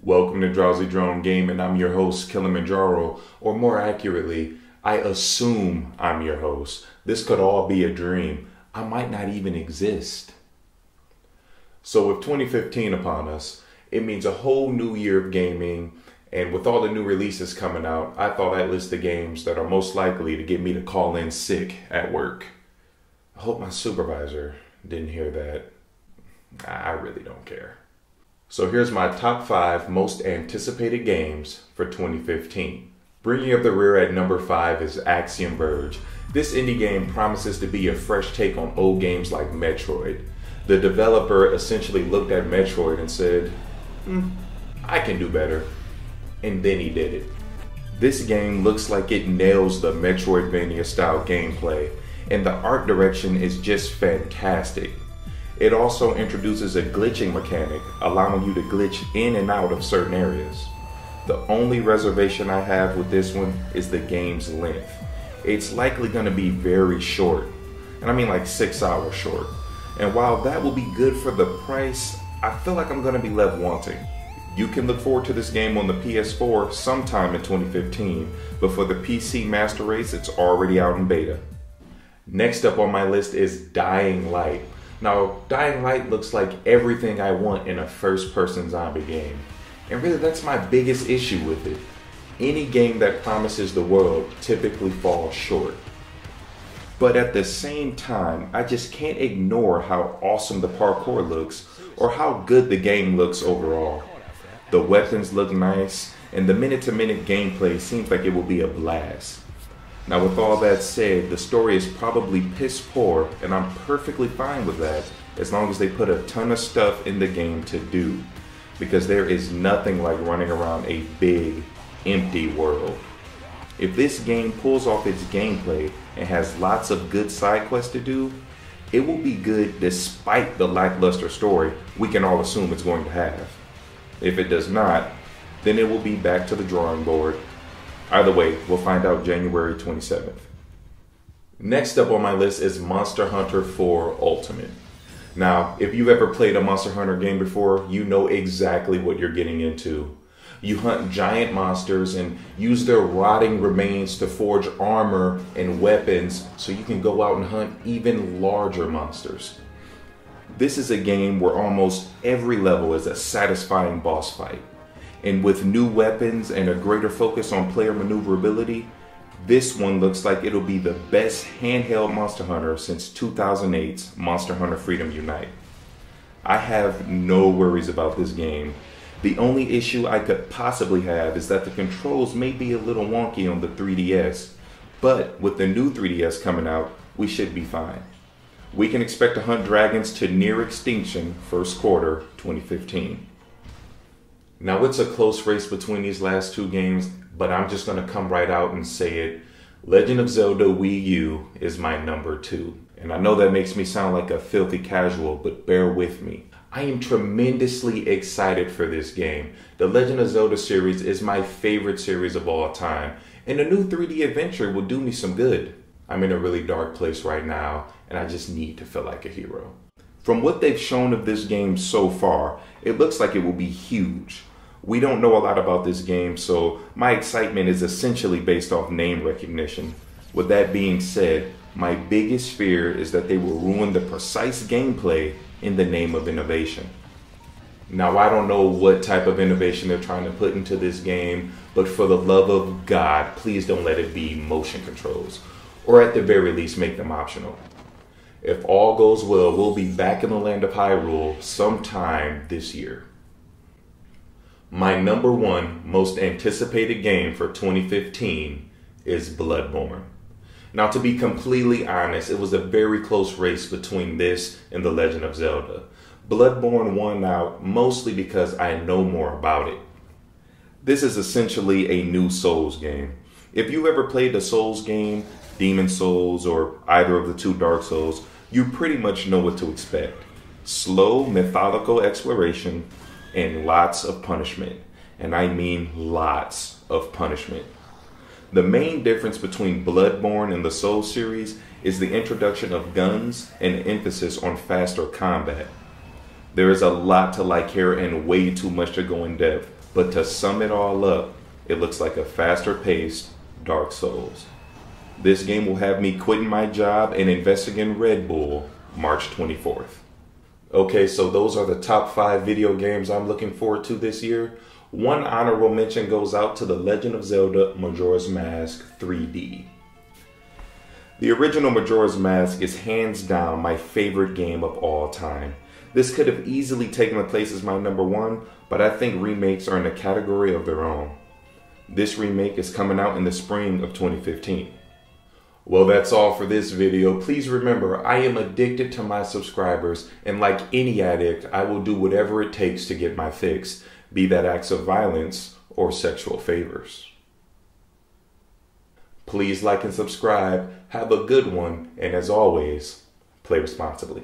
Welcome to Drowsy Drone Gaming. I'm your host, Kilimanjaro, or more accurately, I assume I'm your host. This could all be a dream. I might not even exist. So with 2015 upon us, it means a whole new year of gaming, and with all the new releases coming out, I thought I'd list the games that are most likely to get me to call in sick at work. I hope my supervisor didn't hear that. I really don't care. So here's my top 5 most anticipated games for 2015. Bringing up the rear at number 5 is Axial Verge. This indie game promises to be a fresh take on old games like Metroid. The developer essentially looked at Metroid and said, I can do better. And then he did it. This game looks like it nails the Metroidvania style gameplay, and the art direction is just fantastic. It also introduces a glitching mechanic, allowing you to glitch in and out of certain areas. The only reservation I have with this one is the game's length. It's likely going to be very short, and I mean like 6 hours short. And while that will be good for the price, I feel like I'm going to be left wanting. You can look forward to this game on the PS4 sometime in 2015, but for the PC Master Race, it's already out in beta. Next up on my list is Dying Light. Now, Dying Light looks like everything I want in a first-person zombie game. And really, that's my biggest issue with it. Any game that promises the world typically falls short. But at the same time, I just can't ignore how awesome the parkour looks or how good the game looks overall. The weapons look nice, and the minute-to-minute gameplay seems like it will be a blast. Now with all that said, the story is probably piss poor, and I'm perfectly fine with that as long as they put a ton of stuff in the game to do, because there is nothing like running around a big, empty world. If this game pulls off its gameplay and has lots of good side quests to do, it will be good despite the lackluster story we can all assume it's going to have. If it does not, then it will be back to the drawing board. Either way, we'll find out January 27th. Next up on my list is Monster Hunter 4 Ultimate. Now, if you've ever played a Monster Hunter game before, you know exactly what you're getting into. You hunt giant monsters and use their rotting remains to forge armor and weapons so you can go out and hunt even larger monsters. This is a game where almost every level is a satisfying boss fight. And with new weapons and a greater focus on player maneuverability, this one looks like it'll be the best handheld Monster Hunter since 2008's Monster Hunter Freedom Unite. I have no worries about this game. The only issue I could possibly have is that the controls may be a little wonky on the 3DS, but with the new 3DS coming out, we should be fine. We can expect to hunt dragons to near extinction first quarter 2015. Now it's a close race between these last two games, but I'm just going to come right out and say it. Legend of Zelda Wii U is my number 2. And I know that makes me sound like a filthy casual, but bear with me. I am tremendously excited for this game. The Legend of Zelda series is my favorite series of all time, and a new 3D adventure will do me some good. I'm in a really dark place right now, and I just need to feel like a hero. From what they've shown of this game so far, it looks like it will be huge. We don't know a lot about this game, so my excitement is essentially based off name recognition. With that being said, my biggest fear is that they will ruin the precise gameplay in the name of innovation. Now, I don't know what type of innovation they're trying to put into this game, but for the love of God, please don't let it be motion controls, or at the very least make them optional. If all goes well, we'll be back in the land of Hyrule sometime this year. My number 1 most anticipated game for 2015 is Bloodborne. Now, to be completely honest, it was a very close race between this and The Legend of Zelda. Bloodborne won out mostly because I know more about it. This is essentially a new Souls game. If you ever played a Souls game, Demon Souls, or either of the 2 Dark Souls, you pretty much know what to expect. Slow, methodical exploration and lots of punishment. And I mean lots of punishment. The main difference between Bloodborne and the Souls series is the introduction of guns and an emphasis on faster combat. There is a lot to like here and way too much to go in depth, But to sum it all up, it looks like a faster paced Dark Souls. This game will have me quitting my job and investing in Red Bull March 24th. Okay, so those are the top 5 video games I'm looking forward to this year. One honorable mention goes out to The Legend of Zelda Majora's Mask 3D. The original Majora's Mask is hands down my favorite game of all time. This could have easily taken the place as my number 1, but I think remakes are in a category of their own. This remake is coming out in the spring of 2015. Well, that's all for this video. Please remember, I am addicted to my subscribers, and like any addict, I will do whatever it takes to get my fix, be that acts of violence or sexual favors. Please like and subscribe, have a good one, and as always, play responsibly.